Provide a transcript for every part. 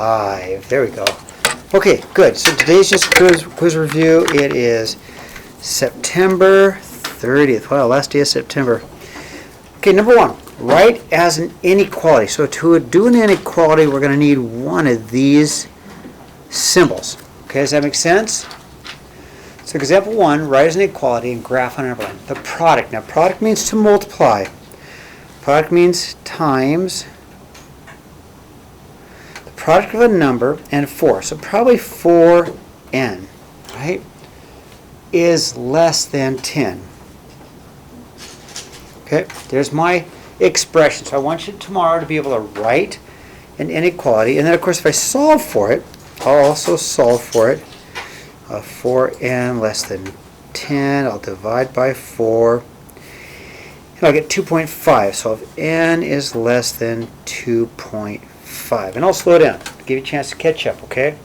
5. There we go. Okay, good. So today's just quiz review. It is September 30th. Wow, last day of September. Okay, number 1, write as an inequality. So to do an inequality, we're going to need one of these symbols. Okay, does that make sense? So example 1, write as an equality and graph on an underline. The product. Now product means to multiply. Product means times the product of a number and 4. So probably 4n, right, is less than 10. Okay, there's my expression. So I want you tomorrow to be able to write an inequality. And then of course if I solve for it, I'll also solve for it. 4n less than 10, I'll divide by 4, and I'll get 2.5. So if n is less than 2.5, and I'll slow down to give you a chance to catch up, okay?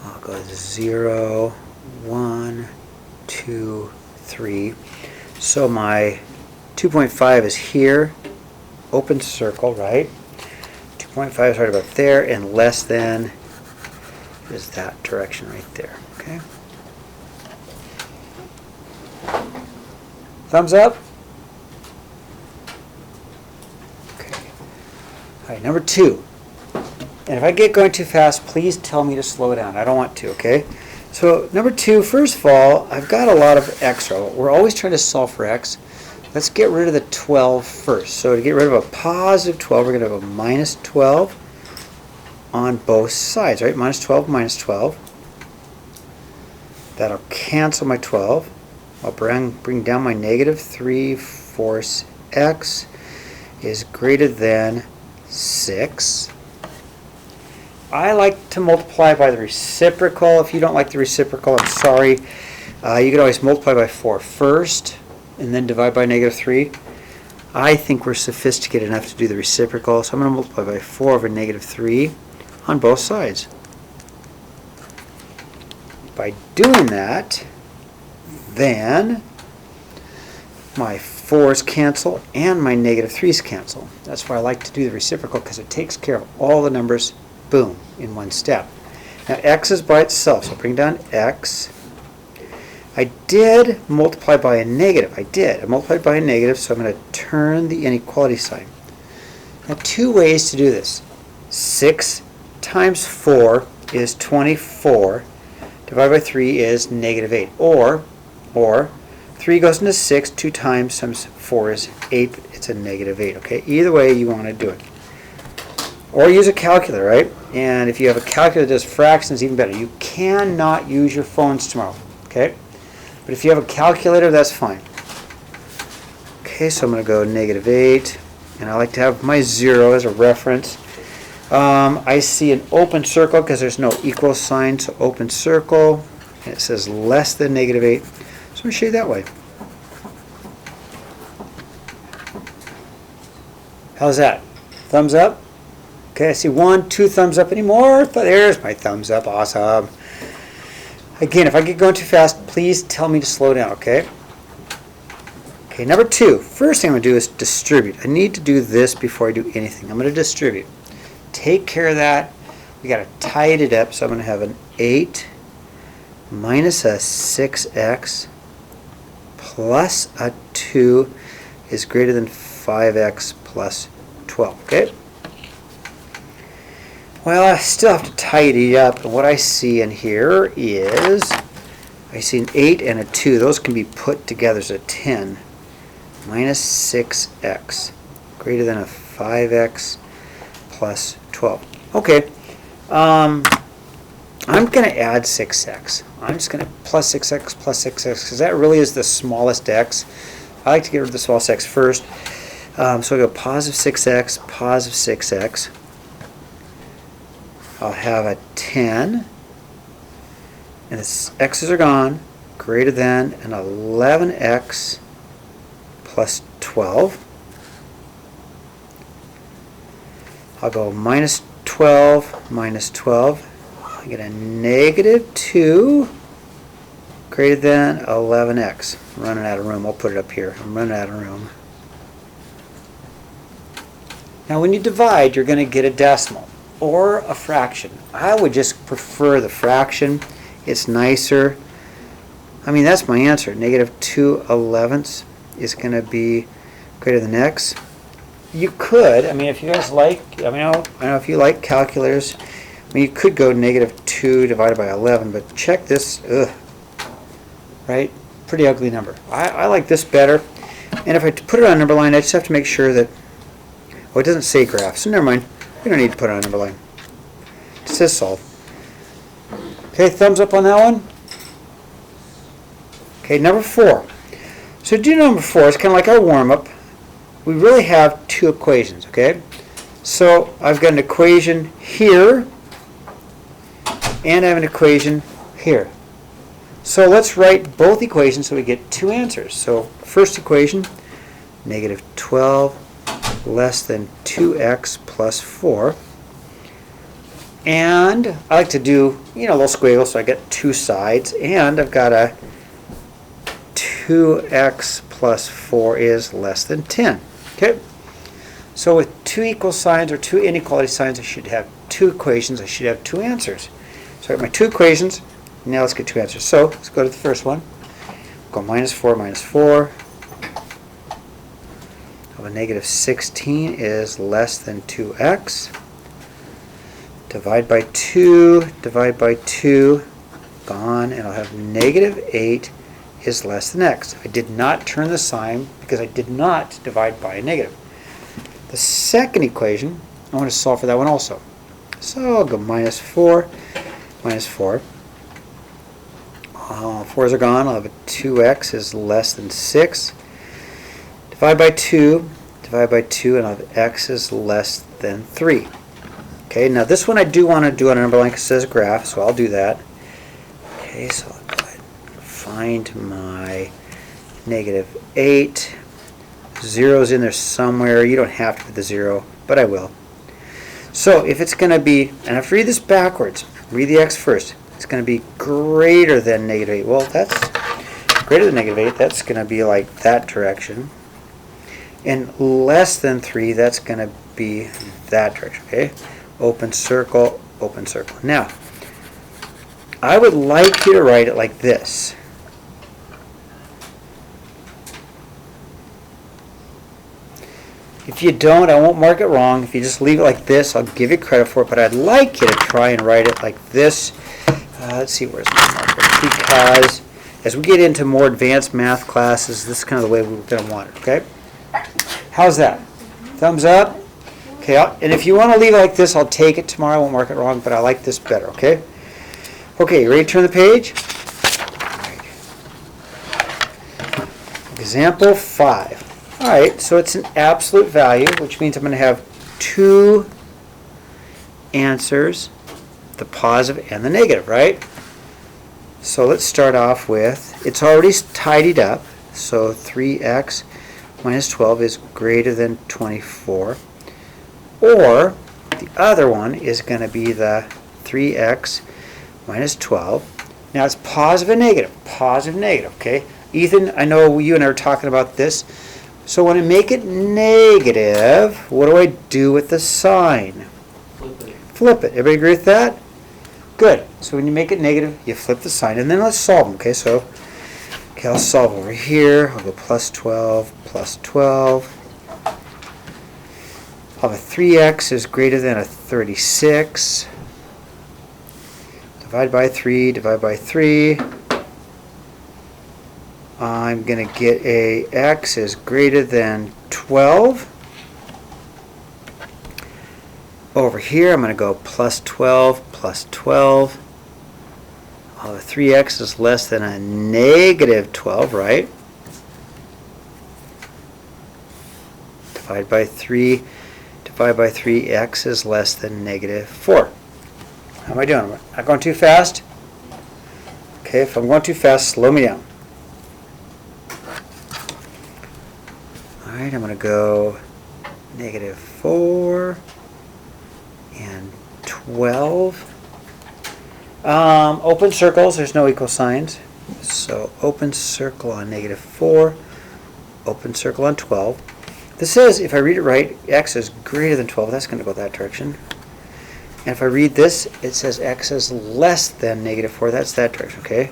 I'll go 0, 1, 2, 3. So my 2.5 is here, open circle, right? 2.5 is right about there, and less than is that direction right there, okay? Thumbs up? Okay. All right, number 2. And if I get going too fast, please tell me to slow down. I don't want to, okay? So number 2, first of all, I've got a lot of x. We're always trying to solve for x. Let's get rid of the 12 first. So to get rid of a positive 12, we're going to have a minus 12 on both sides, right? Minus 12, minus 12. That'll cancel my 12. I'll bring down my negative 3 fourths x is greater than 6. I like to multiply by the reciprocal. If you don't like the reciprocal, I'm sorry. You can always multiply by 4 first and then divide by negative 3. I think we're sophisticated enough to do the reciprocal, so I'm going to multiply by 4 over negative 3 on both sides. By doing that, then my 4's cancel and my negative 3's cancel. That's why I like to do the reciprocal, because it takes care of all the numbers, boom, in one step. Now x is by itself, so bring down x. I did multiply by a negative. I multiplied by a negative, so I'm going to turn the inequality sign. Now 2 ways to do this. 6 times 4 is 24. Divided by 3 is negative 8. Or 3 goes into 6, 2 times 4 is 8. It's a negative 8. Okay, either way you want to do it. Or use a calculator, right? And if you have a calculator that does fractions, even better. You cannot use your phones tomorrow, okay? But if you have a calculator, that's fine. Okay, so I'm going to go negative 8. And I like to have my 0 as a reference. I see an open circle because there's no equal sign, so open circle. And it says less than negative 8. So I'm going to show you that way. How's that? Thumbs up? Okay, I see 1, 2 thumbs up. Any more? There's my thumbs up. Awesome. Again, if I get going too fast, please tell me to slow down, okay? Okay, number 2. First thing I'm going to do is distribute. I need to do this before I do anything. I'm going to distribute. Take care of that. We got to tidy it up. So I'm going to have an 8 minus a 6x plus a 2 is greater than 5x plus 12, okay? Well, I still have to tidy it up, and what I see in here is I see an 8 and a 2. Those can be put together as a 10 minus 6x greater than a 5x plus 12. Okay, I'm going to add 6x. I'm just going to plus 6x plus 6x because that really is the smallest x. I like to get rid of the smallest x first. So I go positive 6x, positive 6x. I'll have a 10, and the x's are gone, greater than an 11x plus 12. I'll go minus 12 minus 12. I get a negative 2 greater than 11x. I'm running out of room. I'll put it up here. I'm running out of room. Now when you divide, you're going to get a decimal or a fraction. I would just prefer the fraction. It's nicer. I mean, that's my answer. Negative 2/11 is going to be greater than x. You could, I mean, if you guys like, I know if you like calculators, I mean, you could go negative 2 divided by 11, but check this, right? Pretty ugly number. I like this better. And if I put it on a number line, I just have to make sure that, oh, it doesn't say graph, so never mind. We don't need to put it on a number line. It says solve. Okay, thumbs up on that one. Okay, number 4. So to do number 4, it's kind of like our warm-up. We really have two equations, okay? So I've got an equation here, and I have an equation here. So let's write both equations so we get two answers. So first equation, negative 12 less than 2x plus 4. And I like to do, a little squiggle, so I get two sides, and I've got a 2x plus 4 is less than 10. Okay? So with two equal signs or two inequality signs, I should have two equations. I should have two answers. So I have my two equations. Now let's get two answers. So let's go to the first one. Go minus 4 minus 4. A negative 16 is less than 2x. Divide by 2, gone, and I'll have negative 8 is less than x. I did not turn the sign because I did not divide by a negative. The second equation, I want to solve for that one also. So I'll go minus 4, minus 4. 4's are gone. I'll have a 2x is less than 6. Divide by 2, and I'll have x is less than 3. Okay, now this one I do want to do on a number line because it says graph, so I'll do that. Okay, so I'll go ahead and find my negative 8. 0's in there somewhere. You don't have to put the 0, but I will. So if it's going to be, and I have to read this backwards, read the x first. It's going to be greater than negative 8. Well, that's greater than negative 8. That's going to be like that direction. And less than 3, that's going to be that direction. Okay? Open circle, open circle. Now, I would like you to write it like this. If you don't, I won't mark it wrong. If you just leave it like this, I'll give you credit for it. But I'd like you to try and write it like this. Let's see, where's my marker? Because as we get into more advanced math classes, this is kind of the way we're going to want it. Okay? How's that? Thumbs up? Okay, and if you want to leave it like this, I'll take it tomorrow. I won't mark it wrong, but I like this better, okay? Okay, you ready to turn the page? Example 5. All right, so it's an absolute value, which means I'm going to have two answers, the positive and the negative, right? So let's start off with, it's already tidied up, so 3x minus 12 is greater than 24. Or the other one is going to be the 3x minus 12. Now it's positive and negative, okay? Ethan, I know you and I were talking about this. So when I make it negative, what do I do with the sign? Flip it. Everybody agree with that? Good. So when you make it negative, you flip the sign, and then let's solve them, okay? So, I'll solve over here. I'll go plus 12, plus 12. I'll have a 3x is greater than a 36. Divide by 3. I'm going to get a x is greater than 12. Over here, I'm going to go plus 12, plus 12. I'll have a 3x is less than a negative 12, right? Divide by 3, x is less than negative 4. How am I doing? Am I going too fast? Okay, if I'm going too fast, slow me down. All right, I'm going to go negative 4 and 12. Open circles, there's no equal signs. So open circle on -4, open circle on 12. This says, if I read it right, x is greater than 12. That's going to go that direction. And if I read this, it says x is less than -4. That's that direction, okay?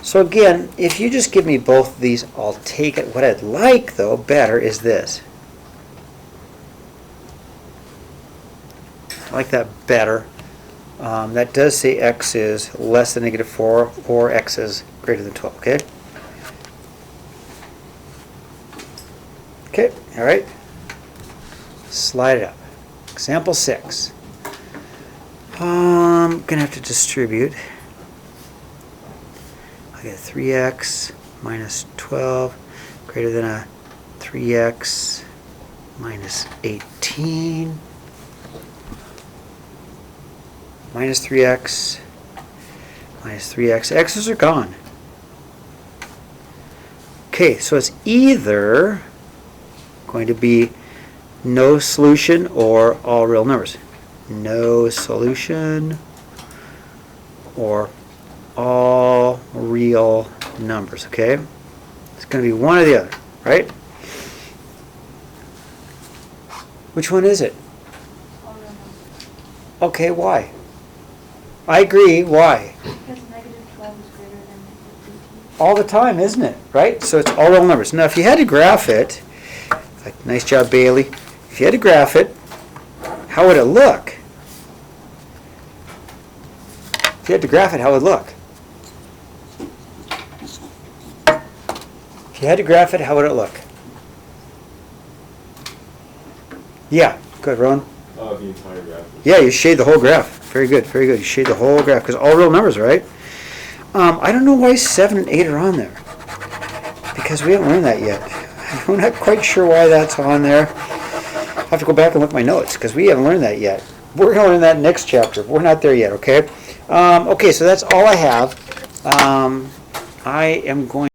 So again, if you just give me both of these, I'll take it. What I'd like, though, better is this. I like that better. That does say x is less than -4 or x is greater than 12, okay? Okay, all right. Slide it up. Example 6. I'm going to have to distribute. I get 3x minus 12 greater than a 3x minus 18 minus 3x minus 3x. X's are gone. Okay, so it's either going to be no solution or all real numbers. No solution or all real numbers, okay? It's going to be one or the other, right? Which one is it? All real numbers. Okay, why? I agree, why? Because -12 is greater than -18. All the time, isn't it? Right? So it's all real numbers. Now, if you had to graph it, like, nice job, Bailey. If you had to graph it, how would it look? If you had to graph it, how would it look? If you had to graph it, how would it look? Yeah, good, Ron. The entire graph. Yeah, you shade the whole graph. Very good, very good. You shade the whole graph because all real numbers, right? I don't know why 7 and 8 are on there because we haven't learned that yet. I'm not quite sure why that's on there. I have to go back and look at my notes because we haven't learned that yet. We're going to learn that next chapter. We're not there yet, okay? Okay, so that's all I have. I am going